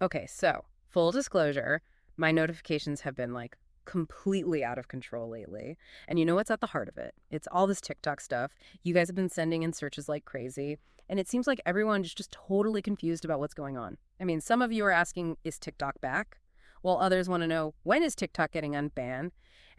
Okay, so full disclosure, my notifications have been like completely out of control lately. And you know what's at the heart of it? It's all this TikTok stuff. You guys have been sending in searches like crazy. And it seems like everyone is just totally confused about what's going on. I mean, some of you are asking, is TikTok back? While others want to know, when is TikTok getting unbanned?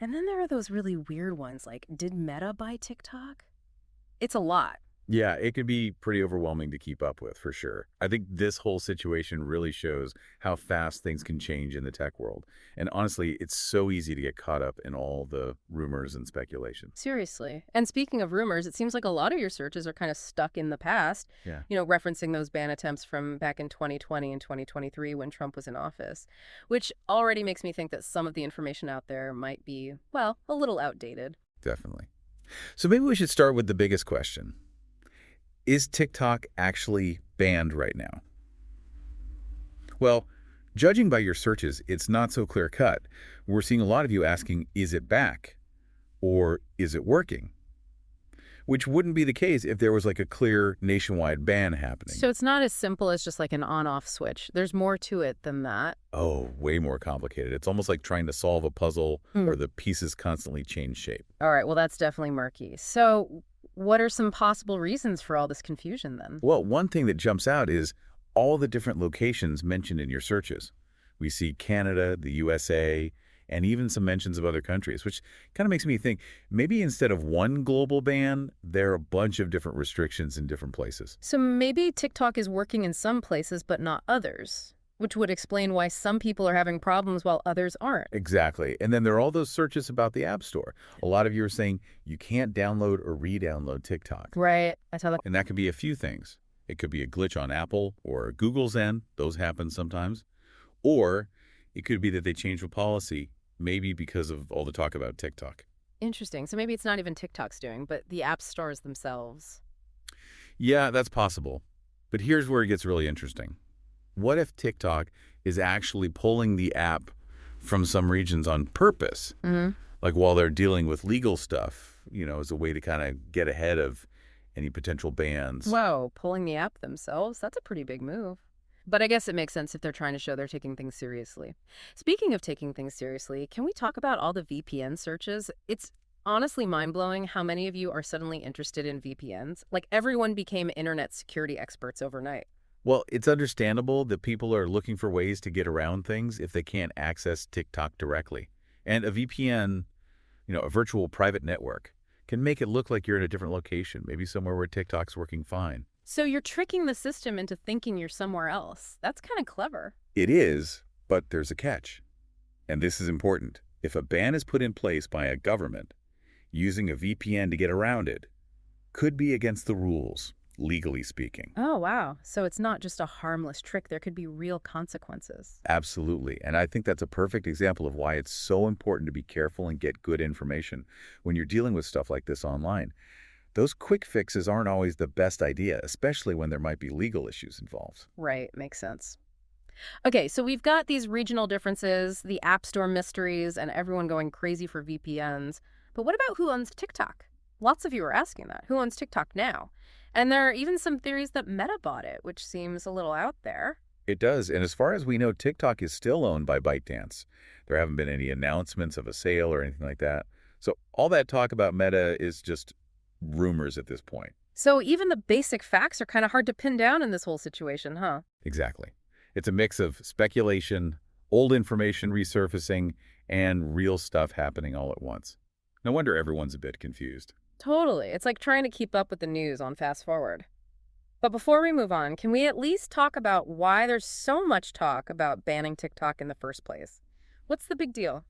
And then there are those really weird ones like, did Meta buy TikTok? It's a lot. Yeah, it can be pretty overwhelming to keep up with, for sure. I think this whole situation really shows how fast things can change in the tech world. And honestly, it's so easy to get caught up in all the rumors and speculation. Seriously. And speaking of rumors, it seems like a lot of your searches are kind of stuck in the past, Yeah. referencing those ban attempts from back in 2020 and 2023 when Trump was in office, which already makes me think that some of the information out there might be, well, a little outdated. Definitely. So maybe we should start with the biggest question. Is TikTok actually banned right now? Well, judging by your searches, it's not so clear-cut. We're seeing a lot of you asking, is it back? Or is it working? Which wouldn't be the case if there was like a clear nationwide ban happening. So it's not as simple as just like an on-off switch. There's more to it than that. Oh, way more complicated. It's almost like trying to solve a puzzle where the pieces constantly change shape. All right, well, that's definitely murky. So what are some possible reasons for all this confusion then? Well, one thing that jumps out is all the different locations mentioned in your searches. We see Canada, the USA, and even some mentions of other countries, which kind of makes me think maybe instead of one global ban, there are a bunch of different restrictions in different places. So maybe TikTok is working in some places but not others, which would explain why some people are having problems while others aren't. Exactly. And then there are all those searches about the App Store. A lot of you are saying you can't download or re-download TikTok. Right. I saw that. And that could be a few things. It could be a glitch on Apple or Google's end. Those happen sometimes. Or it could be that they changed a policy, maybe because of all the talk about TikTok. Interesting. So maybe it's not even TikTok's doing, but the app stores themselves. Yeah, that's possible. But here's where it gets really interesting. What if TikTok is actually pulling the app from some regions on purpose? Like while they're dealing with legal stuff, as a way to kind of get ahead of any potential bans. Whoa, pulling the app themselves? That's a pretty big move. But I guess it makes sense if they're trying to show they're taking things seriously. Speaking of taking things seriously, can we talk about all the VPN searches? It's honestly mind-blowing how many of you are suddenly interested in VPNs. Like everyone became internet security experts overnight. Well, it's understandable that people are looking for ways to get around things if they can't access TikTok directly. And a VPN, a virtual private network, can make it look like you're in a different location, maybe somewhere where TikTok's working fine. So you're tricking the system into thinking you're somewhere else. That's kind of clever. It is, but there's a catch. And this is important. If a ban is put in place by a government, using a VPN to get around it could be against the rules, legally speaking. Oh, wow. So it's not just a harmless trick. There could be real consequences. Absolutely. And I think that's a perfect example of why it's so important to be careful and get good information when you're dealing with stuff like this online. Those quick fixes aren't always the best idea, especially when there might be legal issues involved. Right. Makes sense. Okay, so we've got these regional differences, the App Store mysteries, and everyone going crazy for VPNs. But what about who owns TikTok? Lots of you are asking that. Who owns TikTok now? And there are even some theories that Meta bought it, which seems a little out there. It does. And as far as we know, TikTok is still owned by ByteDance. There haven't been any announcements of a sale or anything like that. So all that talk about Meta is just rumors at this point. So even the basic facts are kind of hard to pin down in this whole situation, huh? Exactly. It's a mix of speculation, old information resurfacing, and real stuff happening all at once. No wonder everyone's a bit confused. Totally. It's like trying to keep up with the news on fast forward. But before we move on, can we at least talk about why there's so much talk about banning TikTok in the first place? What's the big deal?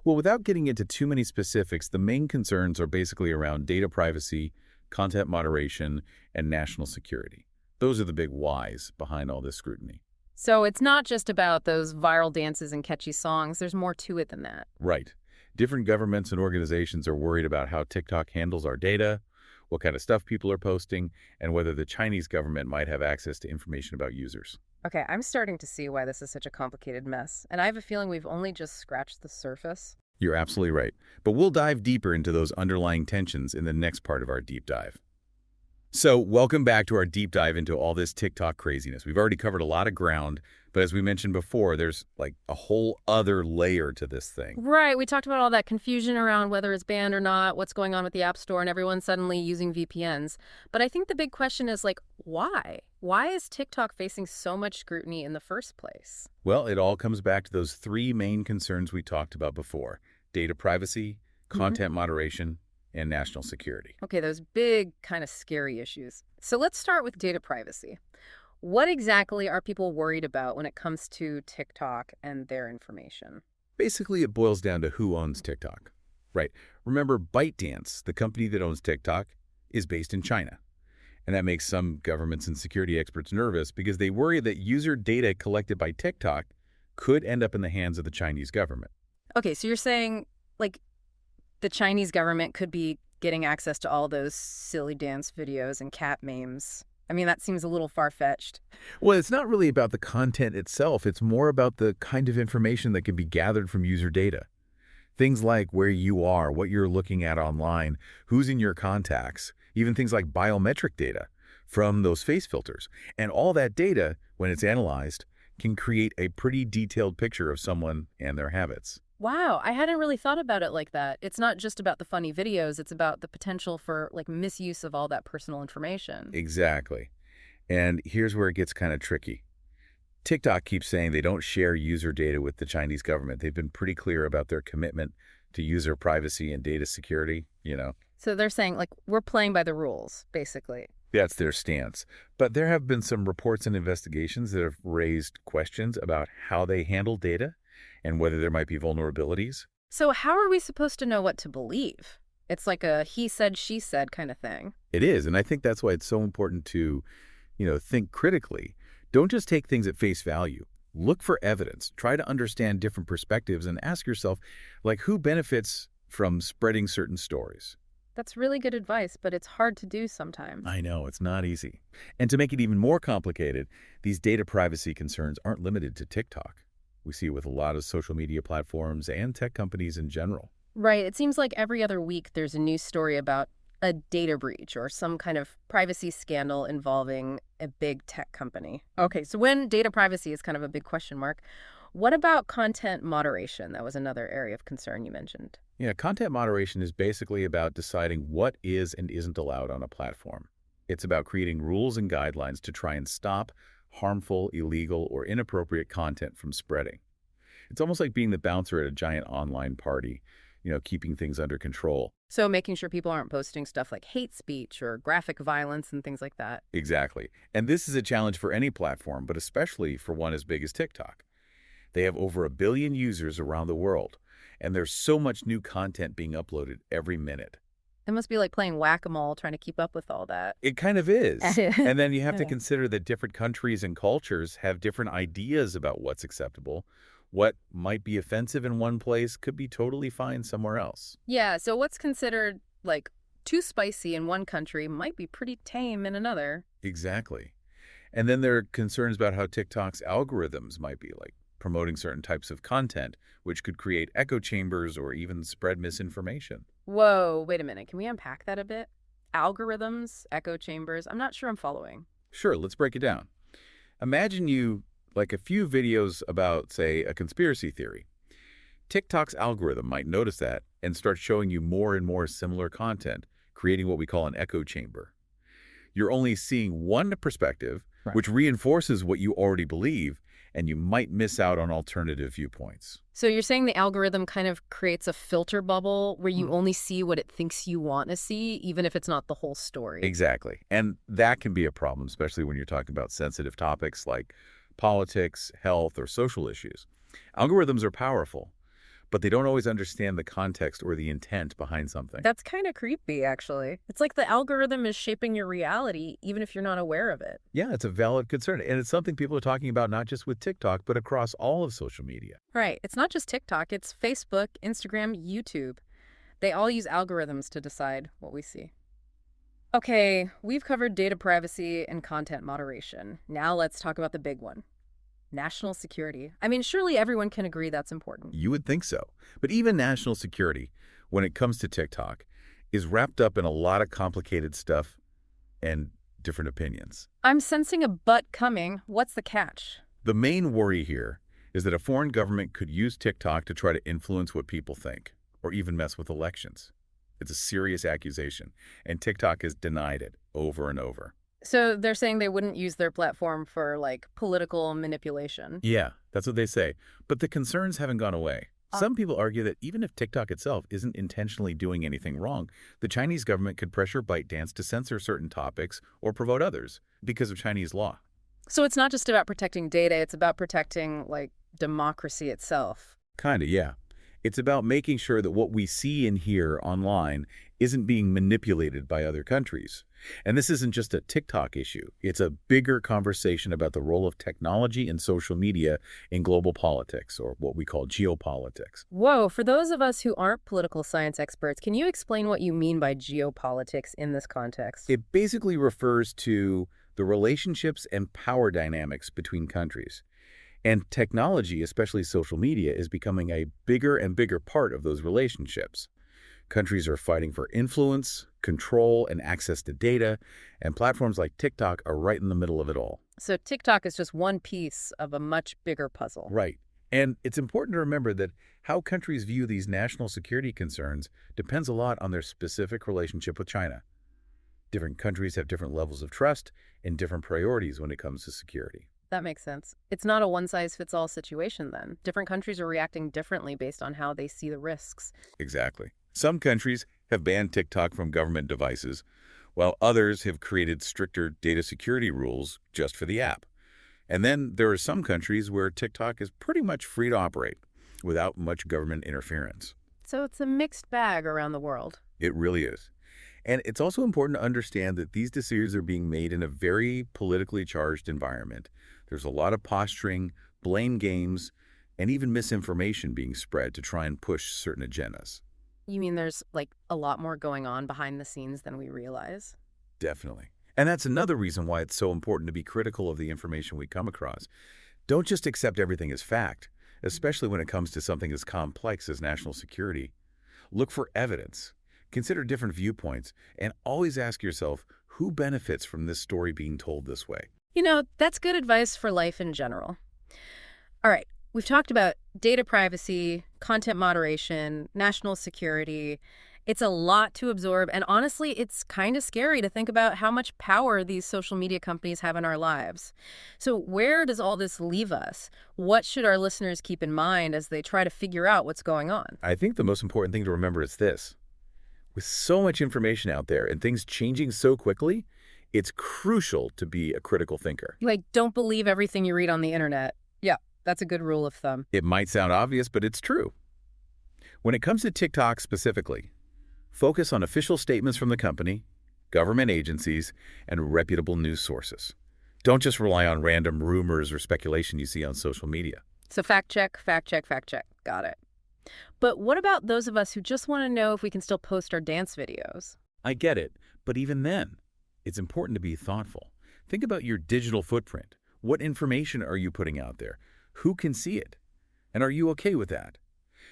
Well, without getting into too many specifics, the main concerns are basically around data privacy, content moderation, and national security. Those are the big whys behind all this scrutiny. So it's not just about those viral dances and catchy songs. There's more to it than that. Right. Different governments and organizations are worried about how TikTok handles our data, what kind of stuff people are posting, and whether the Chinese government might have access to information about users. Okay, I'm starting to see why this is such a complicated mess, and I have a feeling we've only just scratched the surface. You're absolutely right. But we'll dive deeper into those underlying tensions in the next part of our deep dive. So welcome back to our deep dive into all this TikTok craziness. We've already covered a lot of ground, But as we mentioned before, there's like a whole other layer to this thing. Right. We talked about all that confusion around whether it's banned or not, what's going on with the App Store, and everyone suddenly using VPNs. But I think the big question is like, why? Why is TikTok facing so much scrutiny in the first place? Well, it all comes back to those three main concerns we talked about before: data privacy, content moderation, and national security. Okay, those big, kind of scary issues. So let's start with data privacy. What exactly are people worried about when it comes to TikTok and their information? Basically, it boils down to who owns TikTok. Right. Remember, ByteDance, the company that owns TikTok, is based in China. And that makes some governments and security experts nervous because they worry that user data collected by TikTok could end up in the hands of the Chinese government. Okay, so you're saying, like, the Chinese government could be getting access to all those silly dance videos and cat memes. I mean, that seems a little far-fetched. Well, it's not really about the content itself. It's more about the kind of information that can be gathered from user data. Things like where you are, what you're looking at online, who's in your contacts, even things like biometric data from those face filters. And all that data, when it's analyzed, can create a pretty detailed picture of someone and their habits. Wow, I hadn't really thought about it like that. It's not just about the funny videos, it's about the potential for, like, misuse of all that personal information. Exactly. And here's where it gets kind of tricky. TikTok keeps saying they don't share user data with the Chinese government. They've been pretty clear about their commitment to user privacy and data security. So they're saying, like, we're playing by the rules, basically. That's their stance. But there have been some reports and investigations that have raised questions about how they handle data and whether there might be vulnerabilities. So how are we supposed to know what to believe? It's like a he said, she said kind of thing. It is, and I think that's why it's so important to, think critically. Don't just take things at face value. Look for evidence. Try to understand different perspectives and ask yourself, like, who benefits from spreading certain stories? That's really good advice, but it's hard to do sometimes. I know, it's not easy. And to make it even more complicated, these data privacy concerns aren't limited to TikTok. We see it with a lot of social media platforms and tech companies in general. Right. It seems like every other week there's a news story about a data breach or some kind of privacy scandal involving a big tech company. Okay, so when data privacy is kind of a big question mark, what about content moderation? That was another area of concern you mentioned. Yeah, content moderation is basically about deciding what is and isn't allowed on a platform. It's about creating rules and guidelines to try and stop harmful, illegal, or inappropriate content from spreading. It's almost like being the bouncer at a giant online party, keeping things under control. So making sure people aren't posting stuff like hate speech or graphic violence and things like that. Exactly. And this is a challenge for any platform, but especially for one as big as TikTok. They have over 1 billion users around the world, and there's so much new content being uploaded every minute. It must be like playing whack-a-mole trying to keep up with all that. It kind of is. And then you have to Yeah. consider that different countries and cultures have different ideas about what's acceptable. What might be offensive in one place could be totally fine somewhere else. Yeah, so what's considered, like, too spicy in one country might be pretty tame in another. Exactly. And then there are concerns about how TikTok's algorithms might be, like promoting certain types of content, which could create echo chambers or even spread misinformation. Whoa, wait a minute. Can we unpack that a bit? Algorithms, echo chambers. I'm not sure I'm following. Sure, let's break it down. Imagine you like a few videos about, say, a conspiracy theory. TikTok's algorithm might notice that and start showing you more and more similar content, creating what we call an echo chamber. You're only seeing one perspective, Right. which reinforces what you already believe, and you might miss out on alternative viewpoints. So you're saying the algorithm kind of creates a filter bubble where you only see what it thinks you want to see, even if it's not the whole story. Exactly. And that can be a problem, especially when you're talking about sensitive topics like politics, health, or social issues. Algorithms are powerful, but they don't always understand the context or the intent behind something. That's kind of creepy, actually. It's like the algorithm is shaping your reality, even if you're not aware of it. Yeah, it's a valid concern. And it's something people are talking about not just with TikTok, but across all of social media. Right. It's not just TikTok. It's Facebook, Instagram, YouTube. They all use algorithms to decide what we see. Okay, we've covered data privacy and content moderation. Now let's talk about the big one. National security. I mean, surely everyone can agree that's important. You would think so. But even national security, when it comes to TikTok, is wrapped up in a lot of complicated stuff and different opinions. I'm sensing a but coming. What's the catch? The main worry here is that a foreign government could use TikTok to try to influence what people think, or even mess with elections. It's a serious accusation, and TikTok has denied it over and over. So they're saying they wouldn't use their platform for, like, political manipulation. Yeah, that's what they say. But the concerns haven't gone away. Some people argue that even if TikTok itself isn't intentionally doing anything wrong, the Chinese government could pressure ByteDance to censor certain topics or promote others because of Chinese law. So it's not just about protecting data, it's about protecting, like, democracy itself. Kinda, yeah. It's about making sure that what we see and hear online isn't being manipulated by other countries. And this isn't just a TikTok issue. It's a bigger conversation about the role of technology and social media in global politics, or what we call geopolitics. Whoa, for those of us who aren't political science experts, can you explain what you mean by geopolitics in this context? It basically refers to the relationships and power dynamics between countries. And technology, especially social media, is becoming a bigger and bigger part of those relationships. Countries are fighting for influence, control, and access to data, and platforms like TikTok are right in the middle of it all. So TikTok is just one piece of a much bigger puzzle. Right. And it's important to remember that how countries view these national security concerns depends a lot on their specific relationship with China. Different countries have different levels of trust and different priorities when it comes to security. That makes sense. It's not a one-size-fits-all situation then. Different countries are reacting differently based on how they see the risks. Exactly. Some countries have banned TikTok from government devices, while others have created stricter data security rules just for the app. And then there are some countries where TikTok is pretty much free to operate without much government interference. So it's a mixed bag around the world. It really is. And it's also important to understand that these decisions are being made in a very politically charged environment. There's a lot of posturing, blame games, and even misinformation being spread to try and push certain agendas. You mean there's, like, a lot more going on behind the scenes than we realize? Definitely. And that's another reason why it's so important to be critical of the information we come across. Don't just accept everything as fact, especially when it comes to something as complex as national security. Look for evidence. Consider different viewpoints, and always ask yourself, who benefits from this story being told this way? You know, that's good advice for life in general. All right, we've talked about data privacy, content moderation, national security. It's a lot to absorb, and honestly, it's kind of scary to think about how much power these social media companies have in our lives. So where does all this leave us? What should our listeners keep in mind as they try to figure out what's going on? I think the most important thing to remember is this. With so much information out there and things changing so quickly, it's crucial to be a critical thinker. Like, don't believe everything you read on the internet. Yeah, that's a good rule of thumb. It might sound obvious, but it's true. When it comes to TikTok specifically, focus on official statements from the company, government agencies, and reputable news sources. Don't just rely on random rumors or speculation you see on social media. So fact check, fact check, fact check. Got it. But what about those of us who just want to know if we can still post our dance videos? I get it, but even then, it's important to be thoughtful. Think about your digital footprint. What information are you putting out there? Who can see it? And are you okay with that?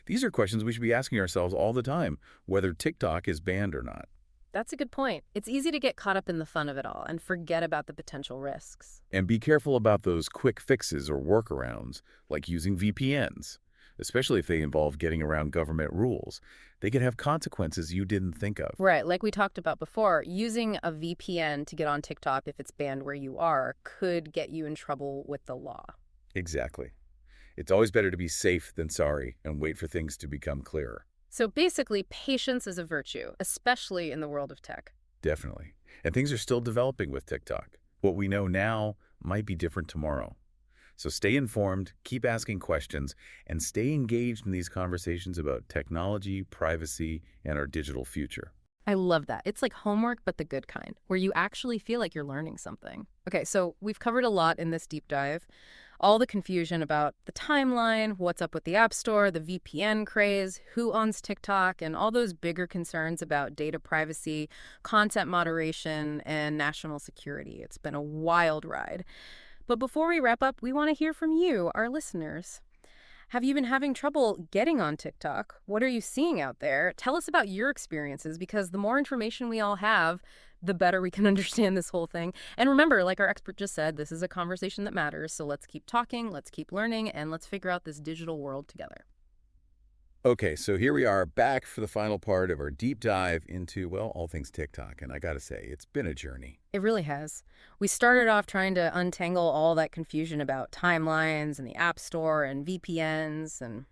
These are questions we should be asking ourselves all the time, whether TikTok is banned or not. That's a good point. It's easy to get caught up in the fun of it all and forget about the potential risks. And be careful about those quick fixes or workarounds, like using VPNs, especially if they involve getting around government rules. They could have consequences you didn't think of. Right, like we talked about before, using a VPN to get on TikTok if it's banned where you are could get you in trouble with the law. Exactly. It's always better to be safe than sorry and wait for things to become clearer. So basically, patience is a virtue, especially in the world of tech. Definitely. And things are still developing with TikTok. What we know now might be different tomorrow. So stay informed, keep asking questions, and stay engaged in these conversations about technology, privacy, and our digital future. I love that. It's like homework, but the good kind, where you actually feel like you're learning something. Okay, so we've covered a lot in this deep dive. All the confusion about the timeline, what's up with the App Store, the VPN craze, who owns TikTok, and all those bigger concerns about data privacy, content moderation, and national security. It's been a wild ride. But before we wrap up, we want to hear from you, our listeners. Have you been having trouble getting on TikTok? What are you seeing out there? Tell us about your experiences because the more information we all have, the better we can understand this whole thing. And remember, like our expert just said, this is a conversation that matters. So let's keep talking, let's keep learning, and let's figure out this digital world together. Okay, so here we are back for the final part of our deep dive into, well, all things TikTok. And I got to say, it's been a journey. It really has. We started off trying to untangle all that confusion about timelines and the App Store and VPNs, and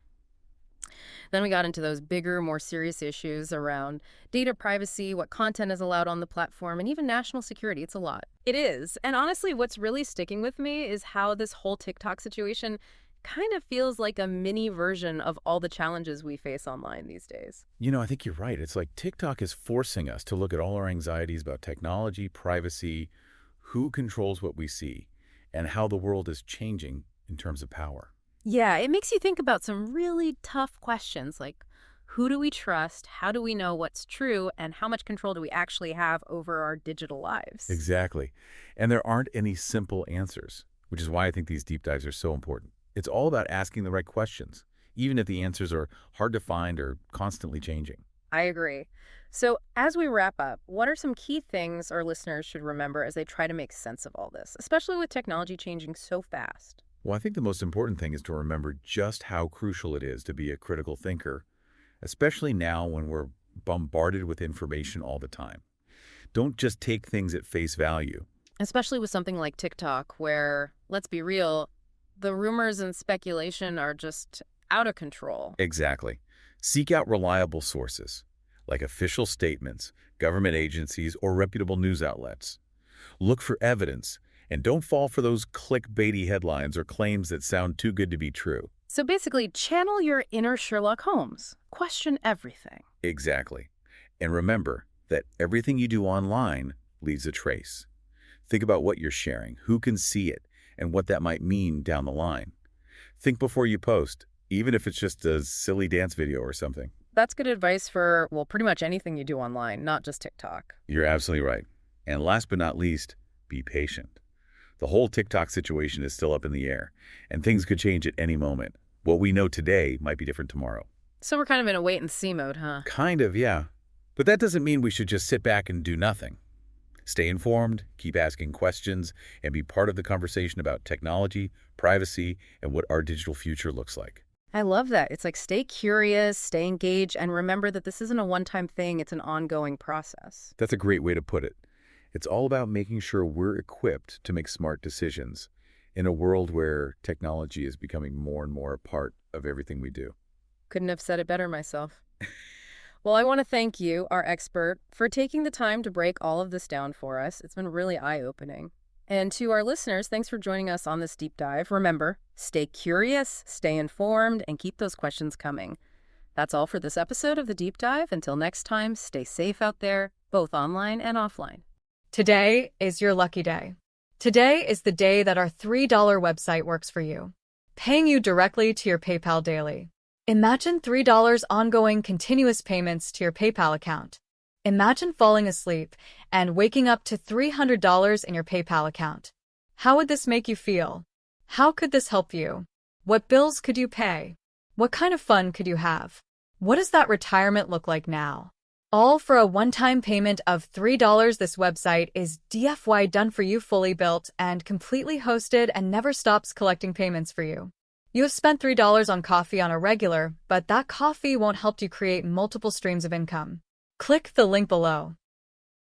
then we got into those bigger, more serious issues around data privacy, what content is allowed on the platform, and even national security. It's a lot. It is. And honestly, what's really sticking with me is how this whole TikTok situation kind of feels like a mini version of all the challenges we face online these days. I think you're right. It's like TikTok is forcing us to look at all our anxieties about technology, privacy, who controls what we see, and how the world is changing in terms of power. Yeah, it makes you think about some really tough questions like who do we trust, how do we know what's true, and how much control do we actually have over our digital lives? Exactly. And there aren't any simple answers, which is why I think these deep dives are so important. It's all about asking the right questions, even if the answers are hard to find or constantly changing. I agree. So, as we wrap up, what are some key things our listeners should remember as they try to make sense of all this, especially with technology changing so fast? Well, I think the most important thing is to remember just how crucial it is to be a critical thinker, especially now when we're bombarded with information all the time. Don't just take things at face value. Especially with something like TikTok, where, let's be real, the rumors and speculation are just out of control. Exactly. Seek out reliable sources, like official statements, government agencies, or reputable news outlets. Look for evidence, and don't fall for those clickbaity headlines or claims that sound too good to be true. So basically, channel your inner Sherlock Holmes. Question everything. Exactly. And remember that everything you do online leaves a trace. Think about what you're sharing, who can see it, and what that might mean down the line. Think before you post, even if it's just a silly dance video or something. That's good advice for, well, pretty much anything you do online, not just TikTok. You're absolutely right. And last but not least, be patient. The whole TikTok situation is still up in the air, and things could change at any moment. What we know today might be different tomorrow. So we're kind of in a wait-and-see mode, huh? Kind of, yeah. But that doesn't mean we should just sit back and do nothing. Stay informed, keep asking questions, and be part of the conversation about technology, privacy, and what our digital future looks like. I love that. It's like stay curious, stay engaged, and remember that this isn't a one-time thing. It's an ongoing process. That's a great way to put it. It's all about making sure we're equipped to make smart decisions in a world where technology is becoming more and more a part of everything we do. Couldn't have said it better myself. Well, I want to thank you, our expert, for taking the time to break all of this down for us. It's been really eye-opening. And to our listeners, thanks for joining us on this deep dive. Remember, stay curious, stay informed, and keep those questions coming. That's all for this episode of The Deep Dive. Until next time, stay safe out there, both online and offline. Today is your lucky day. Today is the day that our $3 website works for you, paying you directly to your PayPal daily. Imagine $3 ongoing continuous payments to your PayPal account. Imagine falling asleep and waking up to $300 in your PayPal account. How would this make you feel? How could this help you? What bills could you pay? What kind of fun could you have? What does that retirement look like now? All for a one-time payment of $3. This website is DFY done for you, fully built and completely hosted, and never stops collecting payments for you. You have spent $3 on coffee on a regular, but that coffee won't help you create multiple streams of income. Click the link below.